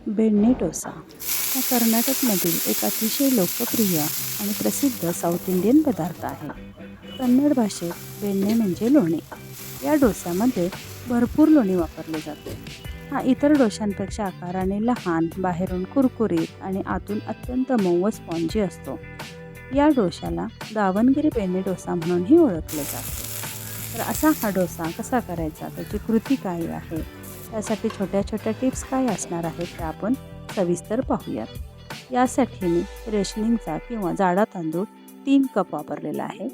बेडणे डोसा हा कर्नाटकमधील एक अतिशय लोकप्रिय आणि प्रसिद्ध साऊथ इंडियन पदार्थ आहे. कन्नड भाषेत बेडणे म्हणजे लोणी. या डोस्यामध्ये भरपूर लोणी वापरले जाते. हा इतर डोशांपेक्षा आकाराने लहान, बाहेरून कुरकुरीत आणि आतून अत्यंत मऊ व स्पॉन्जी असतो. या डोशाला दावणगिरी बेडणे डोसा म्हणूनही ओळखले जाते. तर असा हा डोसा कसा करायचा, त्याची कृती काय आहे, त्यासाठी छोट्या छोट्या टिप्स काय असणार आहेत त्या आपण सविस्तर पाहूयात. यासाठी मी रेशनिंगचा किंवा जाडा तांदूळ 3 कप वापरलेला आहे.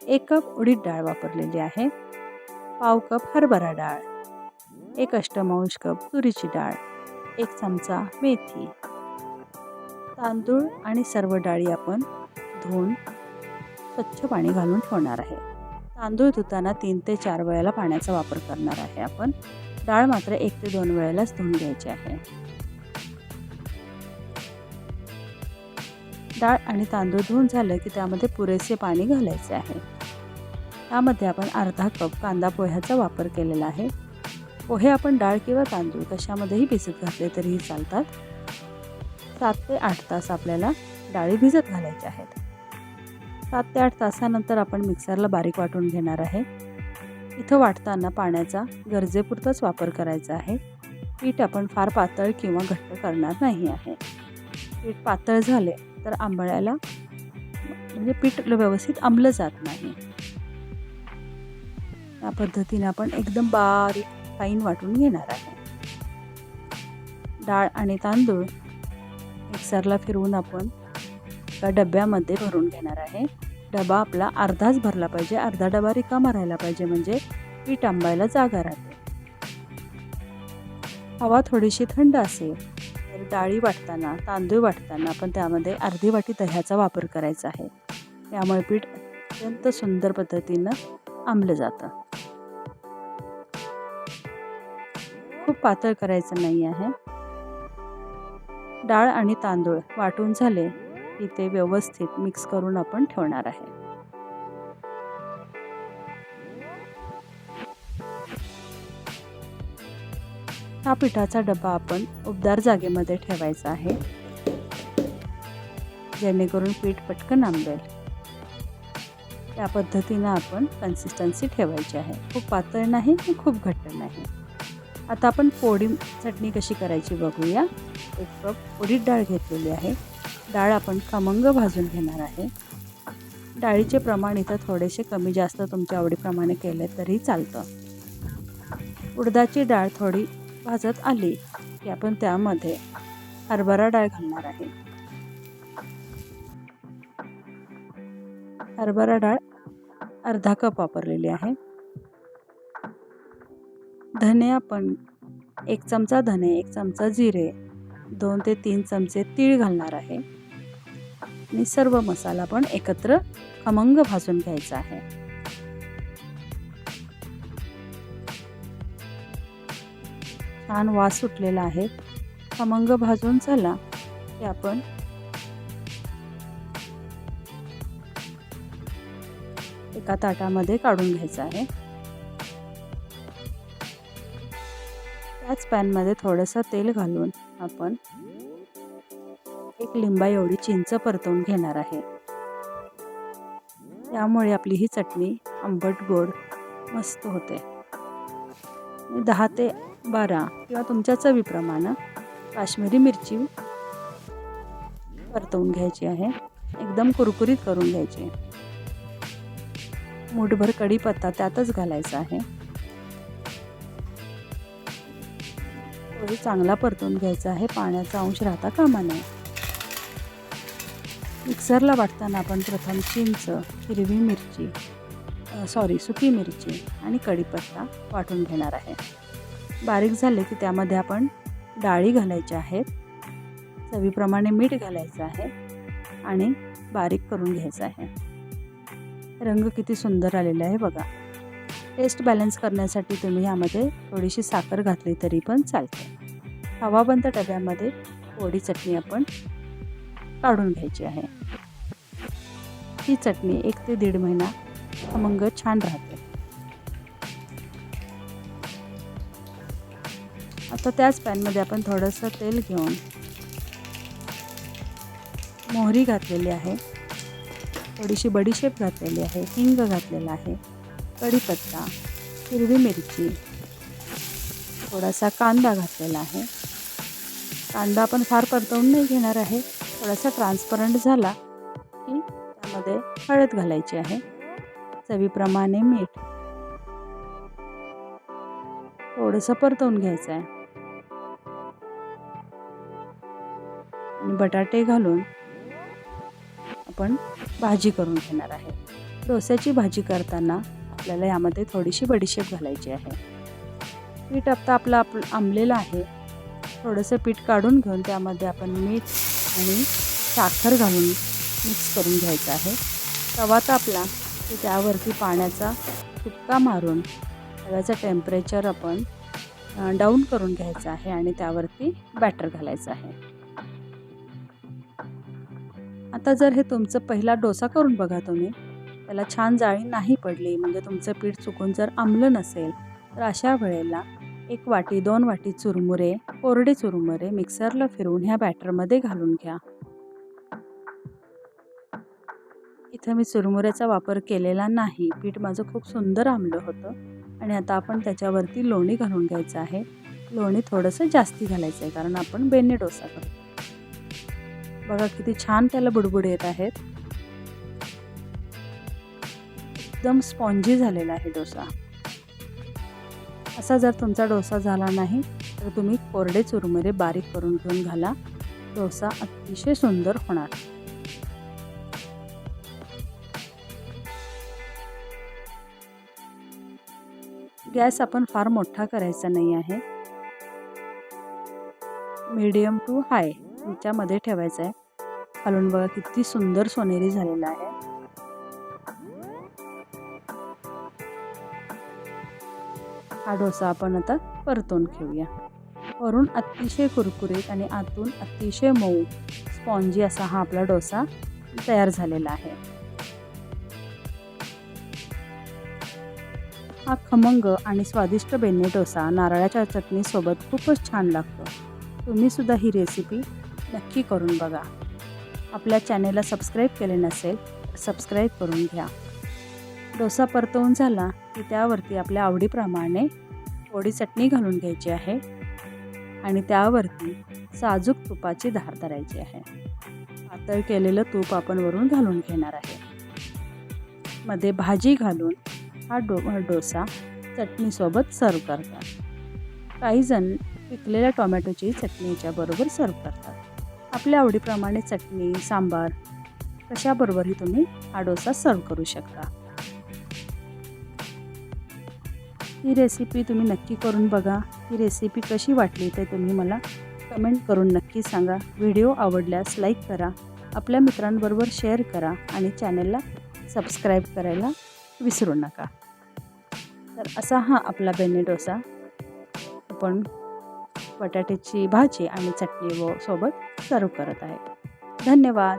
1 कप उडीद डाळ वापरलेली आहे. पाव कप हरभरा डाळ, 1 अष्टमांश कप तुरीची डाळ, 1 चमचा मेथी. तांदूळ आणि सर्व डाळी आपण धुवून स्वच्छ पाणी घालून ठेवणार आहे. तांदूळ धुताना 3 ते 4 वेळेला पाण्याचा वापर करणार आहे आपण. डाळ मात्र 1 ते 2 वेळेलाच धुवून घ्यायची आहे. डाळ आणि तांदूळ धुवून झालं की त्यामध्ये पुरेसे पाणी घालायचे आहे. त्यामध्ये आपण अर्धा कप कांदा पोह्याचा वापर केलेला आहे. पोहे आपण डाळ किंवा तांदूळ कशामध्येही भिजत घातले तरीही चालतात. 7 ते 8 तास आपल्याला डाळी भिजत घालायच्या आहेत. 7 ते 8 तासानंतर आपण मिक्सरला बारीक वाटून घेणार आहे. इथं वाटताना पाण्याचा गरजेपुरताच वापर करायचा आहे. पीठ आपण फार पातळ किंवा घट्ट करणार नाही आहे. पीठ पातळ झाले तर आंबळ्याला म्हणजे पीठ व्यवस्थित आंबलं जात नाही. या पद्धतीने आपण एकदम बारीक फाईन वाटून घेणार आहे. डाळ आणि तांदूळ मिक्सरला फिरवून आपण एका डब्यामध्ये भरून घेणार आहे. डबा आपला अर्धाच भरला पाहिजे, अर्धा डबा रिकामा राहिला पाहिजे, म्हणजे पीठ आंबायला जागा राहते. हवा थोडीशी थंड असेल तर डाळी वाटताना, तांदूळ वाटताना आपण त्यामध्ये अर्धी वाटी दह्याचा वापर करायचा आहे. त्यामुळे पीठ अत्यंत सुंदर पद्धतीनं आंबलं जातं. खूप पातळ करायचं नाही आहे. डाळ आणि तांदूळ वाटून झाले की ते व्यवस्थित मिक्स करून आपण ठेवणार आहे. हा पिठाचा डबा आपण उबदार जागेमध्ये ठेवायचा आहे, जेणेकरून पीठ पटकन आंबेल. त्या पद्धतीनं आपण कन्सिस्टन्सी ठेवायची आहे. खूप पातळ नाही आणि खूप घट्ट नाही. आता आपण पोळी चटणी कशी करायची बघूया. 1 कप उडीद डाळ घेतलेली आहे. डाळ आपण खमंग भाजून घेणार आहे. डाळीचे प्रमाण इथं थोडेसे कमी जास्त तुमच्या आवडीप्रमाणे केले तरी चालतं. उडदाची डाळ थोडी भाजत आली की आपण त्यामध्ये हरभरा डाळ घालणार आहे. हरभरा डाळ अर्धा कप वापरलेली आहे. धने आपण 1 चमचा धने, 1 चमचा जिरे, 2 ते 3 चमचे तीळ घालणार आहे. आणि सर्व मसाला पण एकत्र खमंग भाजून घ्यायचा आहे. छान वास सुटलेला आहे. खमंग भाजून झाला की आपण एका ताटामध्ये काढून घ्यायचा आहे. त्याच पॅनमध्ये थोडंसं तेल घालून आपण 1 लिंबा एवढी चिंच परतवून घेणार आहे. यामुळे आपली ही चटणी आंबट गोड मस्त होते. 10 ते 12 किंवा तुमच्या चवीप्रमाणे काश्मीरी मिरची परतवून घ्यायची आहे. एकदम कुरकुरीत करून घ्यायची. मूठभर कढीपत्ता त्यातच घालायचा आहे. थोडी चांगला परतवून घ्यायचा आहे. पाण्याचा अंश राहता कामा नये. मिक्सरला वाटताना आपण प्रथम चिंच, हिरवी मिरची, सुकी मिरची आणि कढीपत्ता वाटून घेणार आहे. बारीक झाले की त्यामध्ये आपण डाळी घालायच्या आहेत. चवीप्रमाणे मीठ घालायचं आहे आणि बारीक करून घ्यायचं आहे. रंग किती सुंदर आलेला आहे बघा. टेस्ट बॅलन्स करण्यासाठी तुम्ही यामध्ये थोडीशी साखर घातली तरी पण चालते. हवाबंद डब्यामध्ये पोळी चटणी आपण काढून घ्यायची आहे. ही चटणी 1 ते 1.5 महिना खमंग छान राहते. आता त्याच पॅनमध्ये आपण थोडंसं तेल घेऊन मोहरी घातलेली आहे, थोडीशी बडीशेप घातलेली आहे, हिंग घातलेला आहे, कढीपत्ता, हिरवी मिरची, थोडासा कांदा घातलेला आहे. कांदा आपण फार परतवून नाही घेणार आहे, थोडासा ट्रान्सपरंट झाला की त्यामध्ये हळद घालायची आहे, चवीप्रमाणे मीठ, थोडंसं परतवून घ्यायचं आहे आणि बटाटे घालून आपण भाजी करून घेणार आहे. डोस्याची भाजी करताना आपल्याला यामध्ये थोडीशी बडीशेप घालायची आहे. पीठ आता आपलं आंबलेलं आहे. थोडंसं पीठ काढून घेऊन त्यामध्ये आपण मीठ आणि साखर घालून मिक्स करून घ्यायचं आहे. तवा तापला की त्यावरती पाण्याचा शिपका मारून तव्याचं टेम्परेचर आपण डाऊन करून घ्यायचं आहे आणि त्यावरती बॅटर घालायचं आहे. आता जर हे तुमचं पहिला डोसा करून बघा तुम्ही, त्याला छान जाळी नाही पडली, म्हणजे तुमचं पीठ चुकून जर आंबलं नसेल तर अशा वेळेला 1 वाटी 2 वाटी चुरमुरे, कोरडे चुरमुरे मिक्सरला फिरवून ह्या बॅटरमध्ये घालून घ्या. इथं मी चुरमुऱ्याचा वापर केलेला नाही, पीठ माझं खूप सुंदर आंबलं होतं आणि आता आपण त्याच्यावरती लोणी घालून घ्यायचं आहे. लोणी थोडंसं जास्ती घालायचं आहे कारण आपण बेने डोसा करतो. बघा किती छान त्याला बुडबुड येत आहेत. एकदम स्पॉन्जी झालेला आहे डोसा. असा जर तुमचा डोसा झाला नाही तर तुम्ही कोरडे चुरमुरे बारीक करून घेऊन घाला, डोसा अतिशय सुंदर होणार. गॅस आपण फार मोठा करायचा नाही आहे, मीडियम टू हाय ह्याच्यामध्ये ठेवायचा आहे. खालून बघा किती सुंदर सोनेरी झालेला आहे. हा डोसा आपण आता परतून घेऊया. वरून अतिशय कुरकुरीत आणि आतून अतिशय मऊ स्पॉन्जी असा हा आपला डोसा तयार झालेला आहे. हा खमंग आणि स्वादिष्ट बेने डोसा नारळाच्या चटणीसोबत खूपच छान लागतो. तुम्ही सुद्धा ही रेसिपी नक्की करून बघा. आपल्या चॅनेलला सबस्क्राईब केले नसेल तर सबस्क्राईब करून घ्या. डोसा परतवून झाला की त्यावरती आपल्या आवडीप्रमाणे थोडी चटणी घालून घ्यायची आहे आणि त्यावरती साजूक तुपाची धार करायची आहे. पातळ केलेलं तूप आपण वरून घालून घेणार आहे. मध्ये भाजी घालून हा डोसा चटणीसोबत सर्व करतात. काही जण पिकलेल्या टोमॅटोची चटणी याच्याबरोबर सर्व करतात. आपल्या आवडीप्रमाणे चटणी, सांबार कशाबरोबरही तुम्ही हा डोसा सर्व करू शकता. ही रेसिपी तुम्ही नक्की करून बघा. ही रेसिपी कशी वाटली ते तुम्ही मला कमेंट करून नक्की सांगा. व्हिडिओ आवडल्यास लाईक करा, आपल्या मित्रांबरोबर शेअर करा आणि चॅनलला सबस्क्राईब करायला विसरू नका. तर असा हा आपला बेने डोसा आपण बटाट्याची भाजी आणि चटणी सोबत सर्व करत आहे. धन्यवाद.